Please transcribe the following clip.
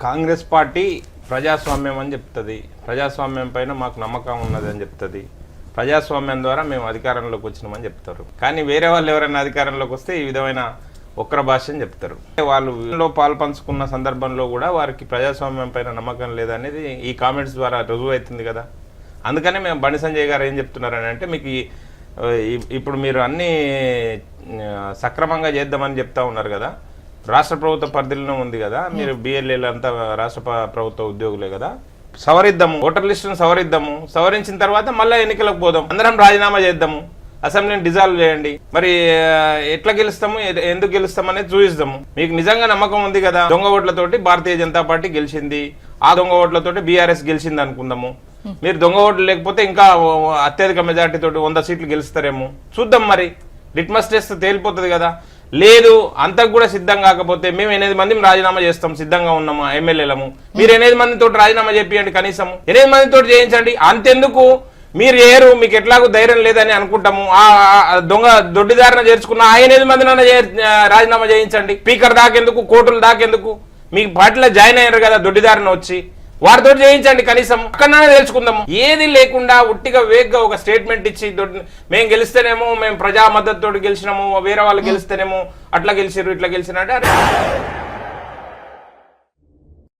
Congress party ప్రజాస్వామ్యం అని చెప్తుంది. ప్రజాస్వామ్యం పైన మాకు నమ్మకం ఉన్నది అని చెప్తుంది. ప్రజాస్వామ్యం ద్వారా మేము అధికారంలోకి వచ్చినామని చెప్తారు. కానీ వేరే వాళ్ళు ఎవరైనా అధికారంలోకి వస్తే ఈ విధమైన ఒక్కర భాష అని చెప్తారు. వాళ్ళు పాలు పంచుకున్న సందర్భంలో కూడా వారికి ప్రజాస్వామ్యం పైన నమ్మకం లేదనేది ఈ కామెంట్స్ ద్వారా రుజువు అవుతుంది కదా. అందుకనే మేము బండి సంజయ్ గారు ఏం చెప్తున్నారని అంటే, మీకు ఇప్పుడు మీరు అన్నీ సక్రమంగా చేద్దామని చెప్తా ఉన్నారు కదా. రాష్ట్ర ప్రభుత్వ పరిధిలో ఉంది కదా, మీరు బిఎల్ఏలు అంతా రాష్ట్ర ప్రభుత్వ ఉద్యోగులే కదా. సవరిద్దాము, ఓటర్ లిస్టును సవరిద్దాము. సవరించిన తర్వాత మళ్ళీ ఎన్నికలకు పోదాం, అందరం రాజీనామా చేద్దాము, అసెంబ్లీని డిజాల్వ్ చేయండి. మరి ఎట్లా గెలుస్తాము, ఎందుకు గెలుస్తాము అనేది చూపిస్తాము. మీకు నిజంగా నమ్మకం ఉంది కదా, దొంగ ఓట్లతోటి భారతీయ జనతా పార్టీ గెలిచింది, ఆ దొంగ ఓట్లతోటి బీఆర్ఎస్ గెలిచింది అనుకుందాము. మీరు దొంగ ఓట్లు లేకపోతే ఇంకా అత్యధిక మెజార్టీ తోటి 100 సీట్లు గెలుస్తారేమో చూద్దాం. మరి లిట్మస్ టెస్ట్ తేలిపోతుంది కదా. లేదు అంతకు కూడా సిద్ధం కాకపోతే మేము 8 మంది రాజీనామా చేస్తాం, సిద్ధంగా ఉన్నాము ఎమ్మెల్యేలము. మీరు 8 మందితో రాజీనామా చేపియండి, కనీసం 8 మందితో చేయించండి. అంతెందుకు మీరు చేయరు, మీకు ఎట్లాగో ధైర్యం లేదని అనుకుంటాము. ఆ దొంగ దొడ్డిదారిన చేర్చుకున్న ఆ 8 మందినైనా రాజీనామా చేయించండి. స్పీకర్ దాకెందుకు, కోర్టులు దాకెందుకు, మీకు పార్టీలో జాయిన్ అయ్యారు కదా దొడ్డిదారిన వచ్చి, వారితో చేయించండి. కనీసం అక్కడనే తెలుసుకుందాము. ఏది లేకుండా ఉట్టిగా వేగ్గా ఒక స్టేట్మెంట్ ఇచ్చి మేము గెలిస్తేనేమో మేము ప్రజా మద్దతుతో గెలిచినాము, వేరే వాళ్ళు గెలిస్తేనేమో అట్లా గెలిచిర్రు ఇట్లా గెలిచినట్టు